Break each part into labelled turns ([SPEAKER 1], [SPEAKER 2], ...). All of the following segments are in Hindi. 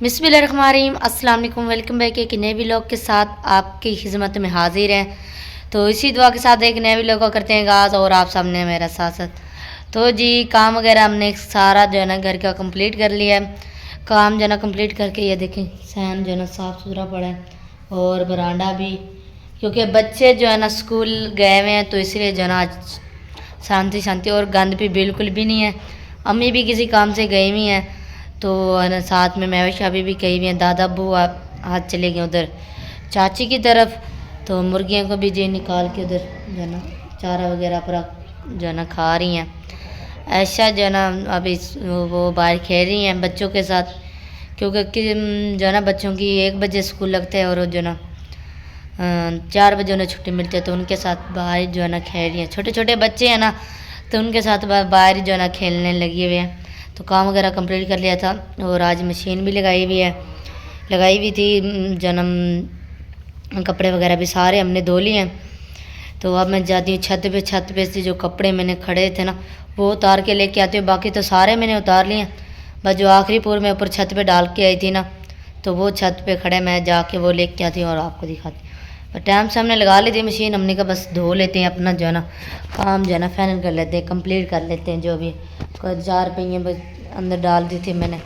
[SPEAKER 1] बिस्मिल्लाहिर्रहमानिर्रहीम अस्सलाम वालेकुम। वेलकम बैक एक नए व्लॉग के साथ आपकी खिदमत में हाजिर हैं। तो इसी दुआ के साथ एक नए व्लॉग को करते हैं आगाज़ और आप सामने मेरा साथ साथ। तो जी काम वगैरह हमने सारा जो है ना घर का कंप्लीट कर लिया है। काम जो है ना कंप्लीट करके ये देखें सहन जो है ना साफ़ सुथरा पड़ा है और बरांडा भी, क्योंकि बच्चे जो है ना स्कूल गए हुए हैं तो इसलिए जो है ना आज शांति शांति और गंद भी बिल्कुल भी नहीं है। अम्मी भी किसी काम से गई हुई हैं तो है ना साथ में मैं शाबी भी कही हुई हैं। दादा अब्बू हाथ चले गए उधर चाची की तरफ, तो मुर्गियों को भी जी निकाल के उधर जो है ना चारा वगैरह पर जो है ना खा रही हैं। ऐसा जो है ना अभी वो बाहर खेल रही हैं बच्चों के साथ, क्योंकि जो है ना बच्चों की 1 बजे स्कूल लगता है और जो है ना 4 बजे उन्हें छुट्टी मिलती है, तो उनके साथ बाहर जो है ना खेल रही हैं। छोटे छोटे बच्चे हैं ना तो उनके साथ बाहर जो है ना खेलने लगे हुए हैं। तो काम वगैरह कंप्लीट कर लिया था और आज मशीन भी लगाई हुई थी कपड़े वगैरह भी सारे हमने धो लिए हैं। तो अब मैं जाती हूँ छत पे से जो कपड़े मैंने खड़े थे ना वो उतार के लेके आती हूँ। बाकी तो सारे मैंने उतार लिए, बस जो आखिरी पूर में ऊपर छत पे डाल के आई थी ना तो वो छत पे खड़े मैं जाके वो लेके आती हूँ और आपको दिखाती हूँ। पर टाइम से हमने लगा ली थी मशीन, हमने कहा बस धो लेते हैं अपना जो है ना काम जो है ना फाइनल कर लेते हैं, कंप्लीट कर लेते हैं। जो भी 4 पहिए बस अंदर डाल दी थी मैंने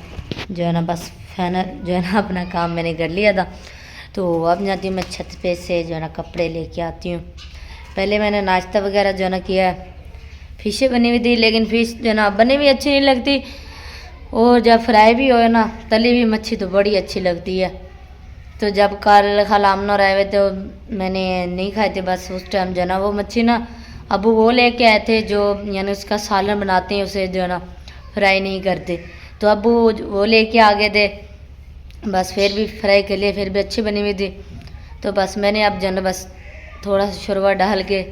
[SPEAKER 1] जो है ना, बस फाइनल जो है ना अपना काम मैंने कर लिया था। तो अब जाती हूँ मैं छत पे से जो है ना कपड़े लेके आती हूँ। पहले मैंने नाश्ता वगैरह जो है ना किया, फिशें बनी हुई थी, लेकिन फ़िश जो है ना बनी हुई अच्छी नहीं लगती और जब फ्राई भी हो ना तली हुई मच्छी तो बड़ी अच्छी लगती है। तो जब कल खलामनो रहे हुए तो मैंने नहीं खाए थे, बस उस टाइम जो है ना वो मच्छी ना अबू वो लेके आए थे जो यानी उसका सालन बनाते हैं, उसे जो है ना फ्राई नहीं करते, तो अबू वो लेके आ गए थे। बस फिर भी फ्राई कर लिए, फिर भी अच्छी बनी हुई थी। तो बस मैंने अब जो है ना बस थोड़ा सा शोरबा डाल के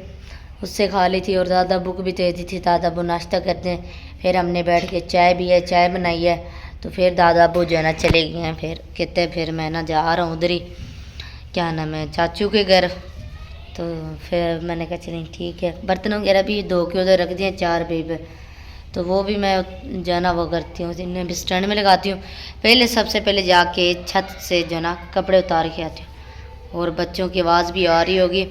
[SPEAKER 1] उससे खा ली थी और दादा अबू को भी दे दी थी। दादा अबू नाश्ता करते हैं, फिर हमने बैठ के चाय भी है, चाय बनाई है। तो फिर दादा अबू जो है ना चले गए हैं, फिर कहते फिर मैं ना जा रहा हूँ उधर ही क्या नाम है चाचू के घर। तो फिर मैंने कहा चलें ठीक है, बर्तन वगैरह भी धो के उधर रख दिए 4 पे, तो वो भी मैं जो है ना वो करती हूँ, इन्हें भी स्टैंड में लगाती हूँ। पहले सबसे पहले जाके छत से जो है ना कपड़े उतार के आती हूँ। और बच्चों की आवाज़ भी आ रही होगी,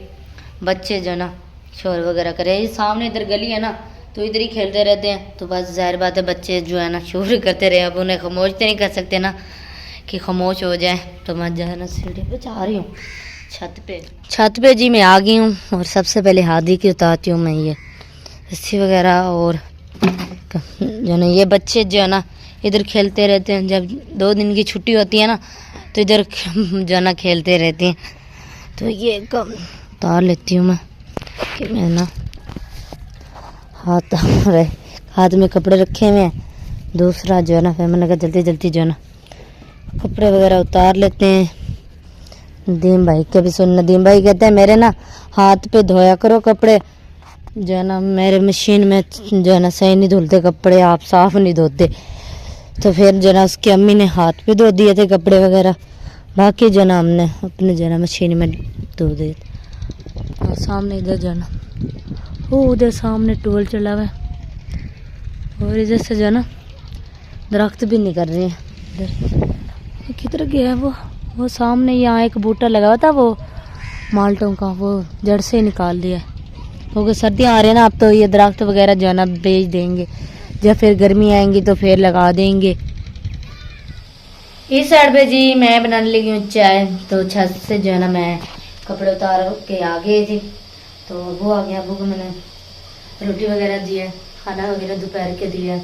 [SPEAKER 1] बच्चे जो है ना शोर वगैरह करे, सामने इधर गली है ना तो इधर ही खेलते रहते हैं। तो बस जाहिर बात है बच्चे जो है ना शोर करते रहे, अब उन्हें खामोश तो नहीं कर सकते ना कि खामोश हो जाए। तो मैं जो है ना सीढ़ी पे जा रही हूँ छत पे जी मैं आ गई हूँ। और सबसे पले हादी की उतारती हूँ मैं ये रस्सी वगैरह, और जो है ना ये बच्चे जो है ना इधर खेलते रहते हैं। जब 2 दिन की छुट्टी होती है ना तो इधर जो है ना खेलते रहते हैं। तो ये कम उतार लेती हूँ मैं कि मैं ना हाथ में कपड़े रखे हुए हैं, दूसरा जो है ना फिर मैंने कहा जल्दी जल्दी जो है ना कपड़े वगैरह उतार लेते हैं। नदीम भाई के भी सुन, नदीम भाई कहते हैं मेरे ना हाथ पे धोया करो कपड़े, जो है ना मेरे मशीन में जो है ना सही नहीं धुलते कपड़े, आप साफ़ नहीं धोते। तो फिर जो है ना उसकी अम्मी ने हाथ पे धो दिए थे कपड़े वगैरह, बाकी जो है ना हमने अपने जो है ना मशीन में धो दिए। और सामने इधर जो है ना वो उधर सामने टोल चला हुआ है और इधर से जो है ना दरख्त भी नहीं कर रहे हैं। इधर किधर गया है वो सामने यहाँ एक बूटा लगा हुआ था वो माल्टों का, वो जड़ से ही निकाल दिया है क्योंकि सर्दियाँ आ रही है ना, अब तो ये दरख्त वगैरह जो है ना बेच देंगे, जब फिर गर्मी आएंगी तो फिर लगा देंगे। इस साइड पे जी मैं बनाने लगी हूँ चाय। तो छत से जो है ना मैं कपड़े उतार के आ गई थी, तो वो आ गया, अबू को मैंने रोटी वगैरह दी है, खाना वगैरह दोपहर के दिया।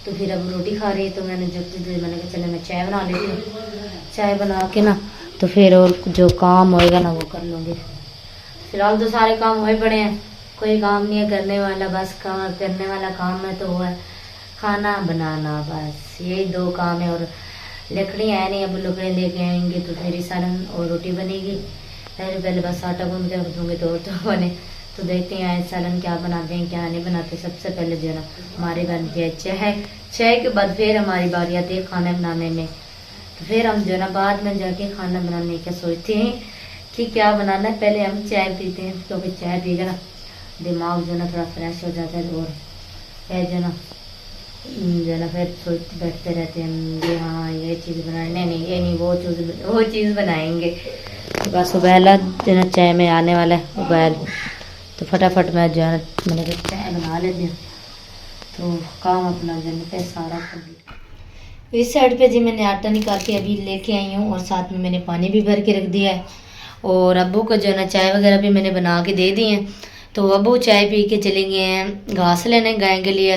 [SPEAKER 1] तो फिर अब रोटी खा रही है, तो मैंने मैंने कहा चले मैं चाय बना लेती हूँ। चाय बना के ना तो फिर और जो काम होएगा ना वो कर लूँगी। फिलहाल तो सारे काम हुए पड़े हैं, कोई काम नहीं है करने वाला, बस काम करने वाला काम है तो वो है खाना बनाना, बस यही 2 काम है। और लकड़ियाँ है नहीं, अब लकड़ियाँ लेके आएंगे तो फिर सालन और रोटी बनेगी। पहले बस आटा गूंद के रख दूँगी तो बने। तो देखते हैं सालन क्या बनाते हैं क्या नहीं बनाते। सबसे पहले जो है ना हमारी बनती है चाय के बाद फिर हमारी बारी आती है खाना बनाने में। तो फिर हम जो है ना बाद में जाके खाना बनाने का सोचते हैं कि क्या बनाना है। पहले हम चाय पीते हैं, क्योंकि चाय पीकर ना दिमाग जो है ना थोड़ा फ्रेश हो जाता है और जो है ना जो है ना फिर सोचते बैठते रहते हैं ये हाँ ये चीज़ बनाने नहीं ये नहीं वो चीज़ बनाएंगे। तो बस उबैला जो है ना चाय में आने वाला है उबैल, तो फटाफट मैं जो है ना मैंने कहा चाय बना लेती हूँ तो काम अपना जो है सारा कंप्लीट। इस साइड पे जी मैंने आटा निकाल के अभी लेके आई हूँ और साथ में मैंने पानी भी भर के रख दिया है और अब्बू को जो है ना चाय वगैरह भी मैंने बना के दे दी है। तो अब्बू चाय पी के चले गए हैं घास लेने गाय के लिए,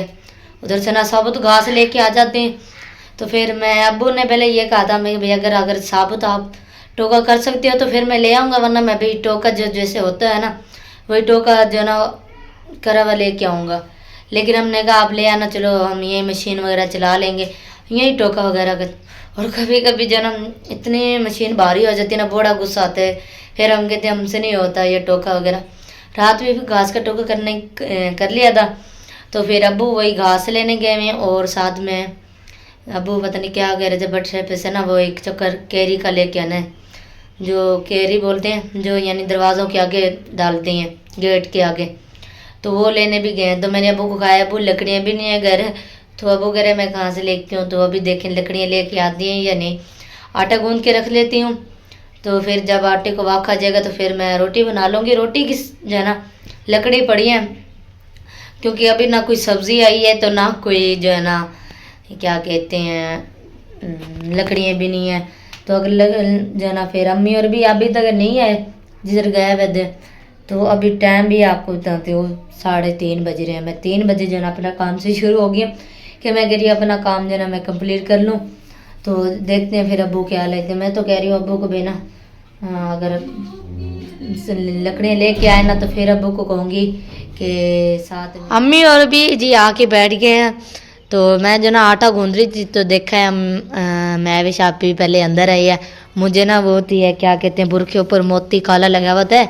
[SPEAKER 1] उधर से ना साबुत घास लेके आ जाते हैं। तो फिर मैं अब्बू ने पहले ये कहा था मैं भैया अगर साबुत आप टोका कर सकते हो तो फिर मैं ले आऊँगा, वरना मैं भी टोका जो जैसे होता है ना वही टोका जो है ना करा हुआ लेके आऊँगा। लेकिन हमने कहा आप ले आना, चलो हम ये मशीन वगैरह चला लेंगे यही टोका वगैरह कर। और कभी कभी जो ना इतनी मशीन भारी हो जाती है ना बड़ा गुस्सा आता है, फिर हम कहते हमसे नहीं होता ये टोका वगैरह। रात में भी घास का टोका कर लिया था। तो फिर अब्बू वही घास लेने गए हैं और साथ में अब्बू पता नहीं क्या कह रहे थे बट पे से ना वो एक चक्कर कैरी का लेके आना है, जो कैरी बोलते हैं जो यानी दरवाज़ों के आगे डालते हैं गेट के आगे, तो वो लेने भी गए हैं। तो मैंने अब्बू को कहा अब्बू लकड़ियाँ भी नहीं है घर, तो अब्बू कह रहे मैं कहाँ से लेती हूँ। तो अभी देखें लकड़ियाँ लेके आती हैं या नहीं। आटा गूंद के रख लेती हूँ तो फिर जब आटे को वाक आ जाएगा तो फिर मैं रोटी बना लूँगी। रोटी की जो है ना लकड़ी पड़ी है क्योंकि अभी ना कोई सब्ज़ी आई है तो ना कोई जो है ना क्या कहते हैं लकड़ियाँ भी नहीं है। तो अगर जो है ना फिर अम्मी और भी अभी तक नहीं आए जिधर गए वैद्य। तो अभी टाइम भी आपको बताते हो 3:30 बज रहे हैं। मैं 3 बजे जो है ना अपना काम से शुरू हो गया कि मैं कह रही हूँ अपना काम जो है ना मैं कंप्लीट कर लूँ। तो देखते हैं फिर अब्बू क्या लेते। मैं तो कह रही हूँ अब्बू को भी ना अगर लकड़ियाँ लेके आए ना तो फिर अब्बू को कहूँगी कि साथ में अम्मी और भी जी आके बैठ गए हैं। तो मैं जो ना आटा गूंद रही थी तो देखा है मैं भी शापी भी पहले अंदर आई है। मुझे ना वो होती है क्या कहते हैं बुर के ऊपर मोती काला लगा हुआ था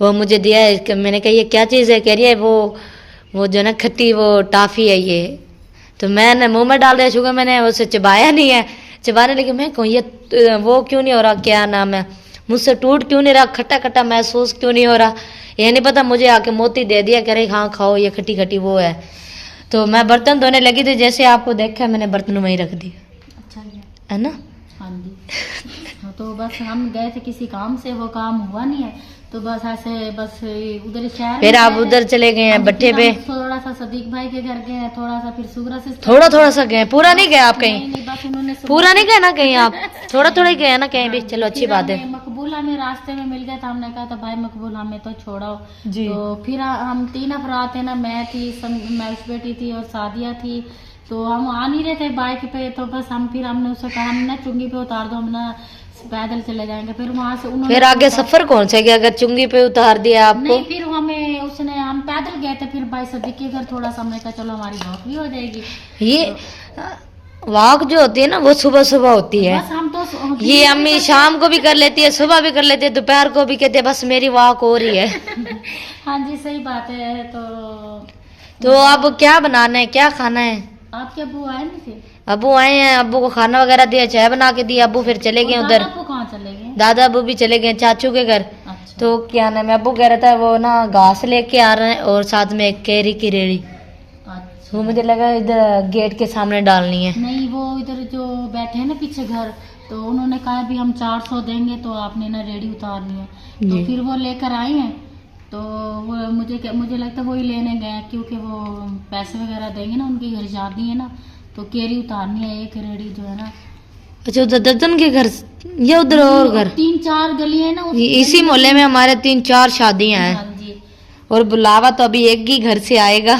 [SPEAKER 1] वो मुझे दिया है। मैंने कहा ये क्या चीज़ है, कह रही है वो जो ना खट्टी वो टाफ़ी है ये। तो मैंने मुंह में डाल दिया शुगर, मैंने उसे चबाया नहीं है, चबाने लगी मैं कहूँ ये वो क्यों नहीं हो रहा क्या नाम है मुझसे टूट क्यों नहीं रहा, खट्टा खट्टा महसूस क्यों नहीं हो रहा। ये नहीं पता मुझे आके मोती दे दिया, कह रही हाँ खाओ ये खट्टी खट्टी वो है। तो मैं बर्तन धोने लगी थी, जैसे आपको देखा मैंने बर्तन वहीं रख दिया।
[SPEAKER 2] अच्छा
[SPEAKER 1] है ना।
[SPEAKER 2] हाँ जी। तो बस हम गए थे किसी काम से, वो काम हुआ नहीं है तो बस ऐसे बस उधर शहर
[SPEAKER 1] फिर आप उधर चले गए हैं भट्टे पे,
[SPEAKER 2] थोड़ा सा सदीक भाई के घर गए, थोड़ा सा फिर सुगरा से
[SPEAKER 1] थोड़ा सा गए, पूरा नहीं गए आप कहीं?
[SPEAKER 2] नहीं, बस उन्होंने
[SPEAKER 1] पूरा नहीं गए ना कहीं आप, थोड़ा ही गए ना कहीं भी। चलो अच्छी बात है।
[SPEAKER 2] मकबूल हमें रास्ते में मिल गया था, हमने कहा था भाई मकबूल हमें तो छोड़ाओ जी। तो फिर हम 3 अफराद थे ना, मैं थी मैश बेटी थी और सादिया थी। तो हम आ नहीं रहे थे बाइक पे, तो बस हमने उससे कहा हम ना चुंगी पे उतार दो, हम ना पैदल चले जाएंगे। फिर वहाँ से उन्होंने
[SPEAKER 1] फिर आगे सफर कौन सा गया अगर चुंगी पे उतार दिया आपको?
[SPEAKER 2] नहीं, फिर हम पैदल गए थे। फिर भाई सदीक के घर थोड़ा सा हमने कहा चलो हमारी वॉक भी हो जाएगी।
[SPEAKER 1] ये वॉक जो होती है ना वो सुबह सुबह होती है।
[SPEAKER 2] बस हम तो
[SPEAKER 1] ये अम्मी शाम को भी कर लेती है, सुबह भी कर लेती है, दोपहर को भी कहते हैं बस मेरी वॉक हो रही है।
[SPEAKER 2] हाँ जी सही बात है।
[SPEAKER 1] तो अब क्या बनाना है, क्या खाना है?
[SPEAKER 2] आपके अब्बू आए नहीं थे?
[SPEAKER 1] अब्बू आए हैं, अब्बू को खाना वगैरह दिया, चाय बना के दी, अब्बू फिर चले गए उधर।
[SPEAKER 2] कहाँ चले गए?
[SPEAKER 1] दादा अब्बू भी चले गए चाचू के घर।
[SPEAKER 2] अच्छा।
[SPEAKER 1] तो क्या नाम है अब्बू कह रहा था वो ना घास लेके आ रहे हैं और साथ में एक कैरी की रेड़ी।
[SPEAKER 2] अच्छा।
[SPEAKER 1] वो मुझे लगा इधर गेट के सामने डालनी है।
[SPEAKER 2] नहीं, वो इधर जो बैठे हैं ना पीछे घर, तो उन्होंने कहा भी हम 400 देंगे तो आपने ना रेडी उतारनी है। तो फिर वो लेकर आए हैं। तो वो मुझे लगता है वही लेने गए क्योंकि वो पैसे वगैरह देंगे ना, उनकी घर शादी है ना, तो केरी उतारनी है एक रेडी जो है ना।
[SPEAKER 1] अच्छा उधर दर्जन के घर या उधर और घर?
[SPEAKER 2] 3-4 गली है ना
[SPEAKER 1] इसी मोहल्ले में हमारे 3-4 शादियां हैं।
[SPEAKER 2] हाँ जी।
[SPEAKER 1] और बुलावा तो अभी एक ही घर से आएगा।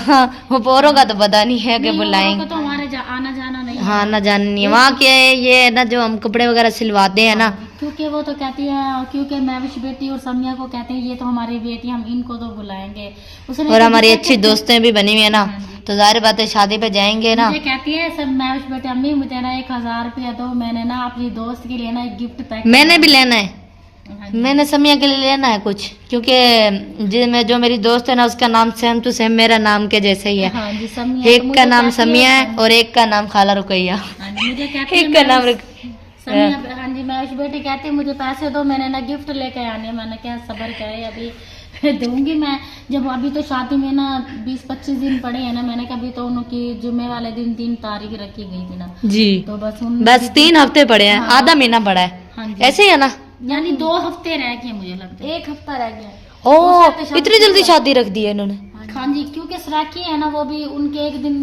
[SPEAKER 1] वो पोरों का तो पता नहीं है कि बुलाएंगे।
[SPEAKER 2] तो हमारे आना जाना नहीं।
[SPEAKER 1] हाँ ना जाना नहीं है वहाँ क्या है ये ना जो हम कपड़े वगैरह सिलवाते हैं ना,
[SPEAKER 2] क्योंकि वो तो कहती है, क्योंकि मैविश बेटी और समिया को कहते हैं ये तो हमारी बेटी, हम इनको तो बुलाएंगे।
[SPEAKER 1] और हमारी अच्छी दोस्तें भी बनी हुई है ना, तो जाहिर बात है शादी पे जाएंगे ना।
[SPEAKER 2] मुझे कहती है सब मैविश बेटी अम्मी मुझे ना 1000 रुपया दो, मैंने ना अपनी दोस्त के लिए ना एक गिफ्ट पैक
[SPEAKER 1] मैंने भी लेना है। मैंने समिया के लिए लेना है कुछ, क्योंकि जो मेरी दोस्त है ना उसका नाम सेम टू सेम मेरा नाम के जैसे ही है।
[SPEAKER 2] हाँ जी, समिया।
[SPEAKER 1] एक का नाम समिया है और एक का नाम खाला रुकैया।
[SPEAKER 2] मुझे कहती
[SPEAKER 1] एक का नाम
[SPEAKER 2] समिया। हाँ जी, मैविश बेटी कहती है मुझे पैसे दो, मैंने ना गिफ्ट लेके आने। मैंने क्या सबर करे अभी दूंगी मैं। जब अभी तो शादी में ना 20-25 दिन पड़े हैं ना, मैंने कभी तो उनकी जुम्मे वाले दिन 3 तारीख रखी गई थी ना
[SPEAKER 1] जी,
[SPEAKER 2] तो बस
[SPEAKER 1] 3 हफ्ते पड़े हैं,
[SPEAKER 2] हाँ।
[SPEAKER 1] आधा महीना पड़ा है।
[SPEAKER 2] हाँ जी,
[SPEAKER 1] ऐसे ही है ना?
[SPEAKER 2] यानी 2 हफ्ते रह गए, मुझे लगता है 1 हफ्ता रह गया।
[SPEAKER 1] ओ, इतनी जल्दी शादी रख दी है इन्होंने?
[SPEAKER 2] हाँ जी, क्योंकि सराकी है ना, वो भी उनके एक दिन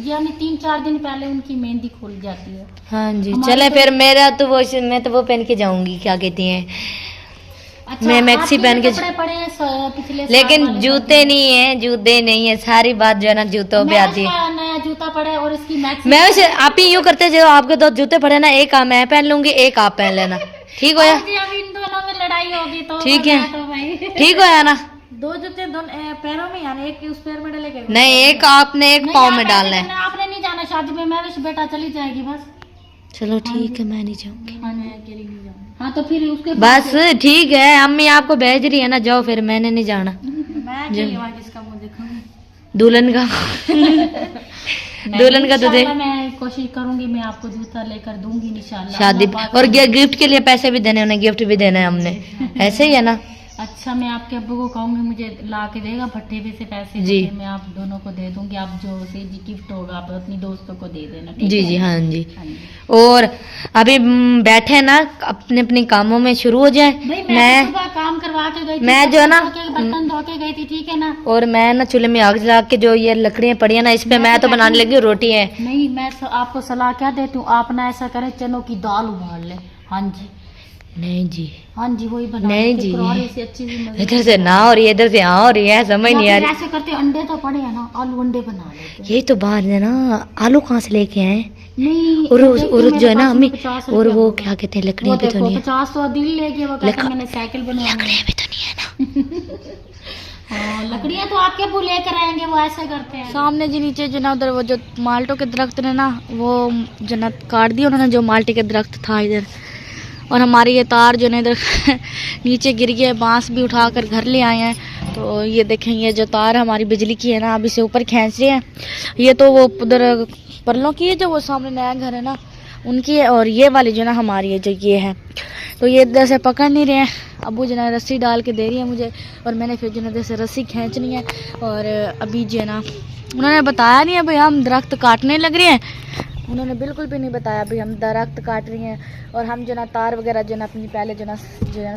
[SPEAKER 2] यानी 3-4 दिन पहले उनकी मेहंदी खुल जाती है।
[SPEAKER 1] हाँ जी,
[SPEAKER 2] हमारी
[SPEAKER 1] चले
[SPEAKER 2] तो-
[SPEAKER 1] फिर मेरा तो मैं तो वो पहन के जाऊंगी, क्या कहती हैं,
[SPEAKER 2] अच्छा,
[SPEAKER 1] मैं मैक्सी
[SPEAKER 2] आपके
[SPEAKER 1] पहन के
[SPEAKER 2] कपड़े पड़े हैं पिछले साल
[SPEAKER 1] लेकिन
[SPEAKER 2] वाले
[SPEAKER 1] जूते नहीं है, जूते नहीं है, सारी बात जो है ना जूतों पे आती है।
[SPEAKER 2] का नया जूता पड़ा है और इसकी मैक्सी।
[SPEAKER 1] मैं वैसे आप ही यूं करते, जो आपके 2 जूते पड़े ना, एक मैं पहन लूंगी, एक आप पहन लेना, ठीक हो या?
[SPEAKER 2] जी, अब इन दोनों में लड़ाई होगी तो
[SPEAKER 1] ठीक है,
[SPEAKER 2] तो भाई
[SPEAKER 1] ठीक हो या ना?
[SPEAKER 2] 2 जूते दोनों पैरों में, यानी एक उस पैर में डालेगा,
[SPEAKER 1] नहीं, एक आपने एक पाँव में डालना है।
[SPEAKER 2] आपने नहीं जाना शादी में, मैं बस बेटा चली जाएगी बस।
[SPEAKER 1] चलो ठीक है, मैं नहीं जाऊंगी।
[SPEAKER 2] हाँ, मैं अकेली नहीं जाऊंगी। हाँ, तो फिर उसके
[SPEAKER 1] बस ठीक है, अम्मी आपको भेज रही है ना, जाओ फिर, मैंने नहीं जाना।
[SPEAKER 2] मैं अकेली वहाँ किसका मुंह देखूंगी?
[SPEAKER 1] दुल्हन का दुल्हन का तो देख,
[SPEAKER 2] इंशाल्लाह मैं कोशिश करूंगी, मैं आपको जूता लेकर दूंगी इंशाल्लाह।
[SPEAKER 1] शादी और गिफ्ट के लिए पैसे भी देने, उन्हें गिफ्ट भी देना है हमने, ऐसे ही है ना?
[SPEAKER 2] अच्छा, मैं आपके अब्बू को कहूंगी मुझे ला के देगा भट्टे पे से पैसे,
[SPEAKER 1] जी।
[SPEAKER 2] तो मैं आप दोनों को दे दूंगी। आप जो से जी गिफ्ट होगा आप अपनी दोस्तों को दे देना, ठीक
[SPEAKER 1] जी
[SPEAKER 2] है?
[SPEAKER 1] जी, हाँ जी।
[SPEAKER 2] हाँ जी।
[SPEAKER 1] और अभी बैठे ना, अपने अपने कामों में शुरू हो जाए।
[SPEAKER 2] भाई मैं सुबह काम करवा के गई थी,
[SPEAKER 1] मैं जो है ना
[SPEAKER 2] बर्तन धो के गई थी, ठीक है ना?
[SPEAKER 1] और मैं ना चूल्हे में आग जला के, जो ये लकड़ियां पड़ी है ना, इस पे मैं तो बनाने लगी हूँ रोटी है।
[SPEAKER 2] नहीं, मैं आपको सलाह क्या देती हूँ, आप ना ऐसा करें, चनों की दाल उबाल ले। हाँ जी,
[SPEAKER 1] नहीं जी,
[SPEAKER 2] हाँ जी, वही बना
[SPEAKER 1] नहीं
[SPEAKER 2] लेते,
[SPEAKER 1] जी,
[SPEAKER 2] करोड़े से अच्छी सी मजे।
[SPEAKER 1] इधर से ना और इधर से हाँ और ये समझ नहीं आ
[SPEAKER 2] या फिर
[SPEAKER 1] रही।
[SPEAKER 2] ऐसे करते, अंडे तो पड़े हैं ना, आलू अंडे बना लेते।
[SPEAKER 1] ये तो बाहर है ना, आलू कहाँ से लेके आए?
[SPEAKER 2] नहीं,
[SPEAKER 1] और
[SPEAKER 2] देखो
[SPEAKER 1] जो
[SPEAKER 2] मेरे
[SPEAKER 1] है ना
[SPEAKER 2] पास
[SPEAKER 1] अम्मी,
[SPEAKER 2] 50
[SPEAKER 1] और
[SPEAKER 2] रुपया
[SPEAKER 1] वो
[SPEAKER 2] होगा।
[SPEAKER 1] क्या कहते हैं,
[SPEAKER 2] वो
[SPEAKER 1] लकड़ियाँ भी तो
[SPEAKER 2] देखो
[SPEAKER 1] नहीं है।
[SPEAKER 2] 50 तो दिल ले गया, वो कहता मैंने साइकिल बनवानी है।
[SPEAKER 1] लकड़ियाँ भी तो नहीं है ना।
[SPEAKER 2] हाँ, लकड़ियाँ तो आपके अब्बू लेकर आएंगे, वो ऐसे करते हैं।
[SPEAKER 1] सामने जी नीचे जो ना, उधर वो जो माल्टों के दरख्त ने ना, वो जो ना काट दिया उन्होंने, जो माल्टे के दरख्त था इधर, और हमारे ये तार जो ना इधर नीचे गिर गए, बांस भी उठाकर घर ले आए हैं। तो ये देखें, ये जो तार हमारी बिजली की है ना, अब इसे ऊपर खींच रहे हैं। ये तो वो उधर परलों की है, जो वो सामने नया घर है ना उनकी है, और ये वाली जो ना हमारी है, जो ये है। तो ये इधर से पकड़ नहीं रहे हैं, अबू जो ना रस्सी डाल के दे रही है मुझे, और मैंने फिर जो ना इधर से रस्सी खींचनी है। और अभी जो है ना, उन्होंने बताया नहीं है भाई हम दरख्त काटने लग रहे हैं, उन्होंने बिल्कुल भी नहीं बताया भाई हम दरख्त काट रही हैं। और हम जो ना तार वगैरह जो ना अपनी पहले जो ना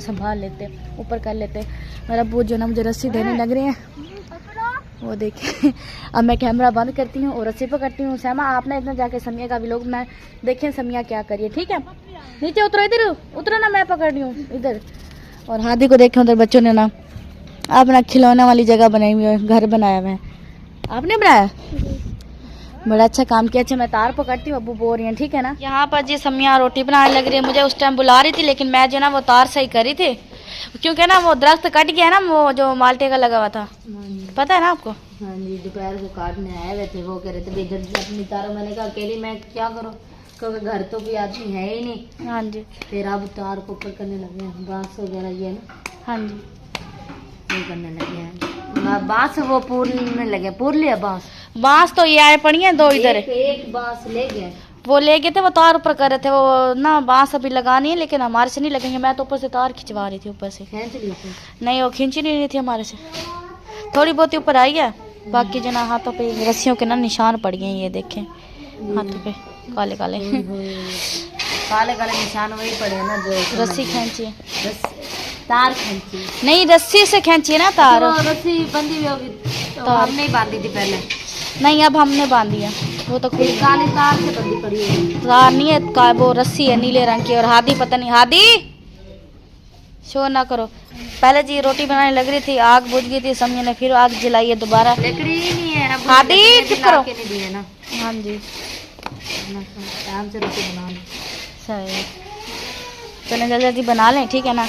[SPEAKER 1] संभाल लेते, ऊपर कर लेते। मेरा अबू जो ना मुझे रस्सी देने लग रहे हैं, वो देखिए। अब मैं कैमरा बंद करती हूँ और रस्सी पकड़ती हूँ। सहमा आप ना इतना जाके समिया का भी लोग मैं देखें समिया क्या करिए, ठीक है? नीचे उतरो, इधर उतरो ना, मैं पकड़ रही हूँ इधर। और हादी को देखें, उधर बच्चों ने ना अपना खिलौने वाली जगह बनाई हुई है, घर बनाया हुआ है। आपने बनाया? बड़ा अच्छा काम किया। अच्छा, मैं तार पकड़ती हूँ, अबू बोल रही हैं, ठीक है ना? यहाँ पर जी समिया रोटी बनाने लग रही है, मुझे उस टाइम बुला रही थी, लेकिन मैं जो ना वो तार सही करी थी, क्योंकि ना वो दरख्त कट गया ना, वो जो माल्टे का लगा हुआ था, पता है ना आपको? हाँ जी, दोपहर को काटने आए हुए थे, वो कह रहे थे जल्दी अपनी तारों। मैंने कहा अकेली मैं क्या करूँ, क्योंकि घर तो कोई आदमी है ही नहीं। हाँ जी, फिर अब तार को ऊपर करने लगे हैं, बांस वगैरह ये ना। हाँ जी, ये करने लगे हैं, बांस वो पूरने लगे, पूर लिया बांस तो ये आए पड़ी हैं 2 इधर, एक बांस ले गए, वो ले गए थे, वो तार ऊपर कर रहे थे, वो ना बांस अभी लगानी है, लेकिन हमारे से नहीं लगेंगे। मैं तो ऊपर से तार खिंचवा रही थी, ऊपर से खींच ली थी। नहीं, वो खींच नहीं रही थी हमारे से, थोड़ी बहुत ही ऊपर आई है, बाकी जो ना हाथों पे रस्सियों के ना निशान पड़ गए हैं, ये देखें हाथों पे काले काले काले काले निशान वही पड़े हैं ना, जो रस्सी खींची है, तार खींची नहीं, रस्सी से खींची है ना तार, रस्सी बंधी हुई होगी, तो हमने ही बांधी थी पहले। नहीं, अब हमने बांधी है, वो तो खुद काली तार से बंधी पड़ी है, तार नहीं है का, वो रस्सी है नीले रंग की। और हादी पता नहीं, हादी शोर ना करो। पहले जी रोटी बनाने लग रही थी, आग बुझ गई थी, समिया ने फिर आग जलाई है दोबारा, लकड़ी नहीं है। हादी चुप करो। हाँ जी, आराम से रोटी बना लो, सही, चलें जल्दी जल्दी बना लें, ठीक है ना?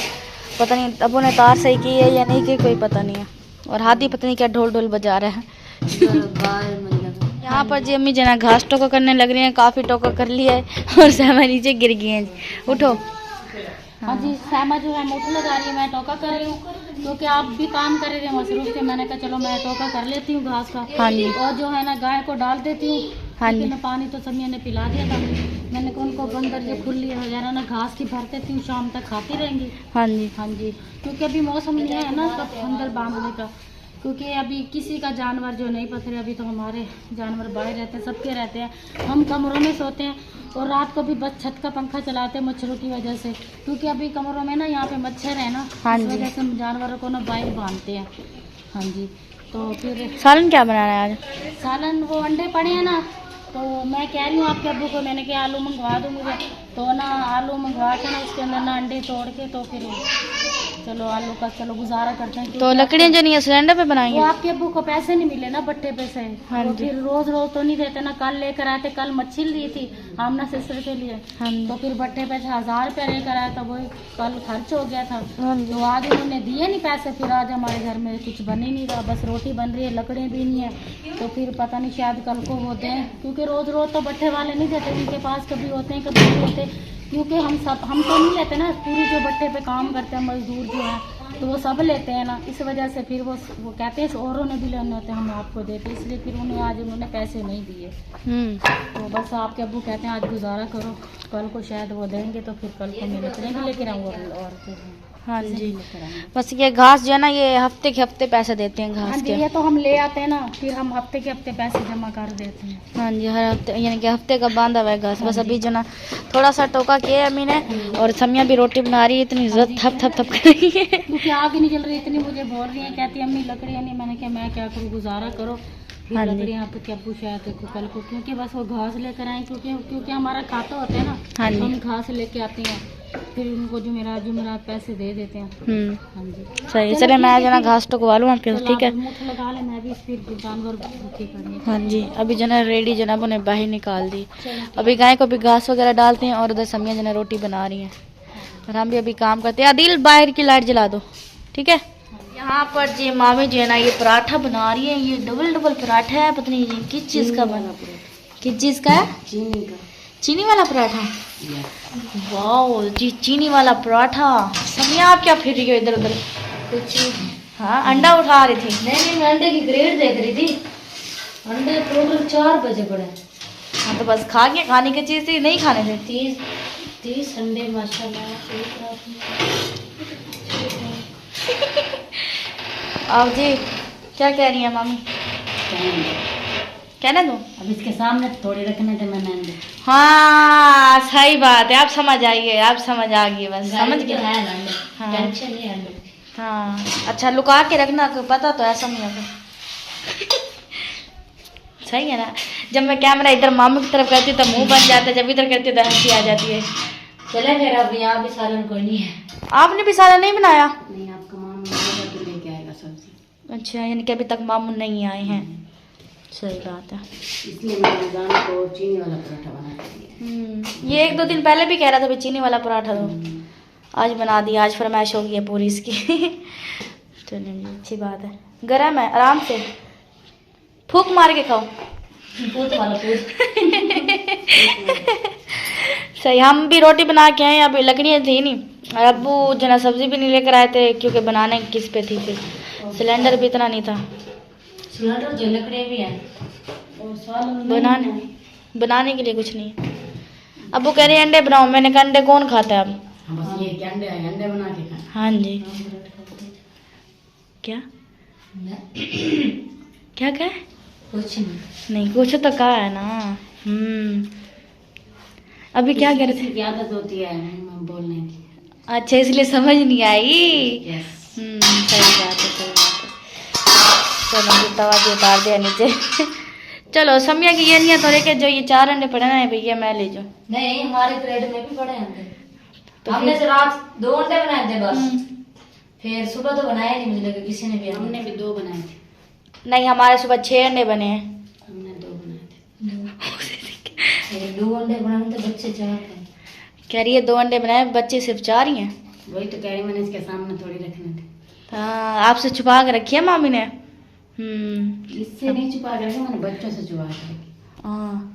[SPEAKER 1] पता नहीं अबू ने तार सही की है या नहीं की, कोई पता नहीं है। और हादी पता नहीं क्या ढोल ढोल बजा रहा है। यहाँ पर जी अम्मी जना घास टोका करने लग रही हैं, काफ़ी टोका कर लिया है, और सहमा नीचे गिर गई हैं। उठो। हाँ जी, सहमा जो है मोटर लगा रही है, मैं टोका कर रही हूँ, क्योंकि आप भी काम कर रहे थे मसरूफ थे। मैंने कहा चलो मैं टोका कर लेती हूँ घास का। हाँ जी, और जो है ना गाय को डाल देती हूँ, हाँ जी।
[SPEAKER 2] लेकिन पानी तो समिया ने पिला दिया था। मैंने कहा उनको बंदर जो खुली वगैरह ना घास की भरते थी, शाम तक खाती रहेंगी।
[SPEAKER 1] हाँ जी।
[SPEAKER 2] हाँ जी, क्योंकि अभी मौसम नहीं है ना सब अंदर बांधने का, क्योंकि अभी किसी का जानवर जो नहीं पकड़े, अभी तो हमारे जानवर बाहर रहते हैं, सबके रहते हैं। हम कमरों में सोते हैं और रात को भी बस छत का पंखा चलाते हैं मच्छरों की वजह से, क्योंकि अभी कमरों में ना यहाँ पे मच्छर है ना,
[SPEAKER 1] हाँ
[SPEAKER 2] इस
[SPEAKER 1] जी।
[SPEAKER 2] वजह से हम जानवरों को ना बाहर बांधते हैं। हाँ जी, तो फिर
[SPEAKER 1] सालन क्या बनाना है आज?
[SPEAKER 2] सालन वो अंडे पड़े हैं ना, तो मैं कह रही हूँ आपके अब्बू को, मैंने कहा आलू मंगवा दो मुझे, तो ना आलू मंगवा के ना उसके अंदर ना अंडे तोड़ के, तो फिर चलो आलू का चलो गुजारा करते हैं।
[SPEAKER 1] तो लकड़ियाँ जो नहीं है सिलेंडर पे
[SPEAKER 2] वो
[SPEAKER 1] बनाएंगे?
[SPEAKER 2] आपके अब्बू को पैसे नहीं मिले ना बट्टे पे से,
[SPEAKER 1] हाँ
[SPEAKER 2] तो
[SPEAKER 1] जी।
[SPEAKER 2] फिर रोज रोज तो नहीं देते ना। कल लेकर आए थे, कल मच्छी ली थी आमना सिस्टर के लिए,
[SPEAKER 1] हाँ जी।
[SPEAKER 2] तो फिर बट्टे पे 1000 रुपया लेकर आया था, वही कल खर्च हो गया था।
[SPEAKER 1] हाँ जी।
[SPEAKER 2] तो आज उन्होंने दिए नहीं पैसे, फिर आज हमारे घर में कुछ बन ही नहीं रहा, बस रोटी बन रही है, लकड़ियाँ भी नहीं है, तो फिर पता नहीं शायद कल को वो दें, क्योंकि रोज रोज तो बट्टे वाले नहीं देते, उनके पास कभी होते हैं कभी नहीं होते, क्योंकि हम तो नहीं लेते ना, पूरी जो बट्टे पे काम करते हैं मजदूर जो हैं तो वो सब लेते हैं ना, इस वजह से फिर वो कहते हैं औरों ने भी लेने होते हैं, हम आपको देते, इसलिए फिर उन्हें आज उन्होंने पैसे नहीं दिए। तो बस आपके अब्बू कहते हैं आज गुजारा करो, कल को शायद वो देंगे, तो फिर कल को मैं लकड़ियाँ भी लेकर आऊँगा और फिर
[SPEAKER 1] हाँ जी।
[SPEAKER 2] लेकर आऊँगी।
[SPEAKER 1] बस ये घास जो है ना, ये हफ्ते के हफ्ते पैसे देते हैं
[SPEAKER 2] हाँ
[SPEAKER 1] घास
[SPEAKER 2] जी,
[SPEAKER 1] के।
[SPEAKER 2] ये तो हम ले आते हैं ना, फिर हम हफ्ते के हफ्ते पैसे जमा कर देते हैं।
[SPEAKER 1] हाँ जी, हर हफ्ते, यानी कि हफ्ते का बांधा हुआ है घास। बस अभी जो ना थोड़ा सा टोका किया है अम्मी ने, और समिया भी रोटी बना रही है, इतनी जरूरत थप थप थप कर रही है।
[SPEAKER 2] क्योंकि आग ही नहीं जल रही, इतनी मुझे बोल रही है, कहती है अम्मी लकड़ियाँ नहीं, मैंने कहा मैं क्या करूँ, गुजारा करो। फिर
[SPEAKER 1] हाँ जी।
[SPEAKER 2] लकड़ियाँ आपके अब्बू शायद देखो कल को, क्योंकि बस वो घास लेकर आए, क्योंकि हमारा खाता होता है ना,
[SPEAKER 1] हाँ जी।
[SPEAKER 2] तो हम घास लेके आते हैं, फिर उनको जुमेरात पैसे दे देते हैं। हाँ जी,
[SPEAKER 1] सही। चले मैं जो ना घास टोकवा लूँ आपके, ठीक है?
[SPEAKER 2] मुठ लगा ले, मैं भी फिर जानवर भूखे करेंगे।
[SPEAKER 1] हाँ जी। अभी जो ना रेडी जो ना उन्हें बाहर निकाल दी, अभी गाय को भी घास वगैरह डालते हैं, और उधर समिया जो ना रोटी बना रही हैं, और हम भी अभी काम करते हैं। आदिल बाहर की लाइट जला दो, ठीक है? यहाँ पर जी मामी जो है ना ये पराठा बना रही है, ये डबल डबल पराठा है, पता नहीं ये किस चीज़ का बना, किस चीज़ का है?
[SPEAKER 2] चीनी का,
[SPEAKER 1] चीनी वाला पराठा। वाह जी, चीनी वाला पराठा। समिया आप क्या फिर रही हो इधर उधर?
[SPEAKER 2] कुछ
[SPEAKER 1] हाँ, अंडा उठा रही थी।
[SPEAKER 2] नहीं, मैं अंडे की ग्रेड देख रही थी, अंडे टोटल 4 बजे पड़े।
[SPEAKER 1] हाँ तो बस खा के, खाने की चीज़ थी, नहीं खाने थे।
[SPEAKER 2] 30 अंडे माशाल्लाह।
[SPEAKER 1] अब जी क्या कह रही है मामी? कहने दो।
[SPEAKER 2] अब इसके सामने थोड़ी रखने थे मैंने अंडे।
[SPEAKER 1] हाँ सही बात है, आप समझ आइए, आप समझ आ गई, बस समझ गए।
[SPEAKER 2] है ना अंडे,
[SPEAKER 1] हाँ।
[SPEAKER 2] टेंशन नहीं है अंडे।
[SPEAKER 1] हाँ अच्छा, लुका के रखना, को पता तो ऐसा नहीं होगा। सही है ना? जब मैं कैमरा इधर मामू की तरफ करती तो मुंह बन जाता है, जब इधर करती तो हंसी आ जाती है।
[SPEAKER 2] चले फिर अब यहाँ भी सालन कोई नहीं है।
[SPEAKER 1] आपने भी सारा नहीं बनाया?
[SPEAKER 2] नहीं, आपका मामू आएगा तो लेके आएगा सब्जी।
[SPEAKER 1] अच्छा, यानी कि अभी तक मामू नहीं आए हैं। सही बात है।
[SPEAKER 2] इसलिए मैंने जान को चीनी वाला पराठा बना दिया।
[SPEAKER 1] ये 1-2 दिन पहले भी कह रहा था भाई चीनी वाला पराठा दो, आज बना दिया, आज फरमाइश हो गई है पूरी इसकी। चलिए अच्छी बात है, गरम है, आराम से फूक मार के खाओ।
[SPEAKER 2] पूत वाला पूत।
[SPEAKER 1] सही। हम भी रोटी बना के आए, अभी लकड़ियाँ थी नहीं, और अब्बू जना सब्जी भी नहीं लेकर आए थे, क्योंकि बनाने किस पे थी, फिर सिलेंडर भी इतना नहीं था।
[SPEAKER 2] सिलेंडर जो लकड़ियाँ भी हैं और सालन
[SPEAKER 1] बनाने के लिए कुछ नहीं। अब्बू कह रहे अंडे बनाओ, मैंने कहा अंडे कौन खाता है अब?
[SPEAKER 2] बस ये क्या अंडे बना के खाएं।
[SPEAKER 1] हाँ जी। क्या क्या कहे?
[SPEAKER 2] कुछ
[SPEAKER 1] नहीं, कुछ तो कहा है ना। अभी क्या कर रहे थे?
[SPEAKER 2] की आदत होती है बोलने की।
[SPEAKER 1] अच्छा, इसलिए समझ नहीं आई।
[SPEAKER 2] यस।
[SPEAKER 1] सही बात है, सही बात है। चलो ये तवा भी उतार दिया नीचे। चलो समिया की ये नहीं है थोड़े के, जो ये 4 अंडे पड़े ना भैया मैं ले जाऊँ।
[SPEAKER 2] नहीं, हमारे प्लेट में भी पड़े अंडे,
[SPEAKER 1] तो
[SPEAKER 2] हमने तो रात 2 अंडे बनाए थे बस, फिर सुबह तो बनाया नहीं, मुझे लगा किसी ने भी। हमने भी 2 बनाए थे।
[SPEAKER 1] नहीं, हमारे सुबह 6 अंडे बने हैं।
[SPEAKER 2] हमने 2 बनाए थे। 2 अंडे बनाए थे, बच्चे 4 थे।
[SPEAKER 1] कह रही है 2 अंडे बनाए, बच्चे सिर्फ 4 ही हैं।
[SPEAKER 2] वही तो कह रही, मैंने इसके सामने थोड़ी रखने थे।
[SPEAKER 1] हाँ, आपसे छुपा के रखी है मामी ने।
[SPEAKER 2] इससे नहीं छुपा के रखी, मैंने बच्चों से छुपा के रखी।
[SPEAKER 1] हाँ।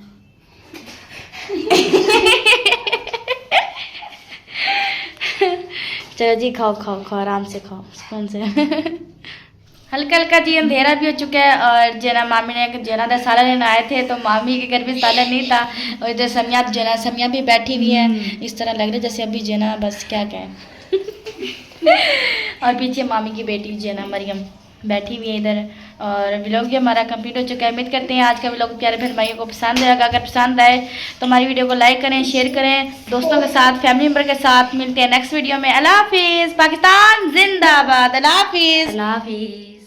[SPEAKER 1] चलो जी, खाओ खाओ खाओ, आराम से खाओ, सुकून से।
[SPEAKER 3] हल्का हल्का जी अंधेरा भी हो चुका है और जना मामी ने जना का सालन लेने आए थे तो मामी के घर भी सालन नहीं था और इधर समिया जना समिया भी बैठी हुई है। इस तरह लग रहा है जैसे अभी जना बस क्या कहें और पीछे मामी की बेटी जना मरियम बैठी हुई है इधर। और व्लॉग भी हमारा कंप्लीट हो चुका है। उम्मीद करते हैं आज का व्लॉग प्यारे बहन भाइयों को पसंद आएगा। अगर पसंद आए तो हमारी वीडियो को लाइक करें, शेयर करें दोस्तों के साथ, फैमिली मेम्बर के साथ। मिलते हैं नेक्स्ट वीडियो में। अल्लाह हाफिज़। पाकिस्तान जिंदाबाद। अल्लाह हाफिज़।
[SPEAKER 1] अल्लाह हाफिज़।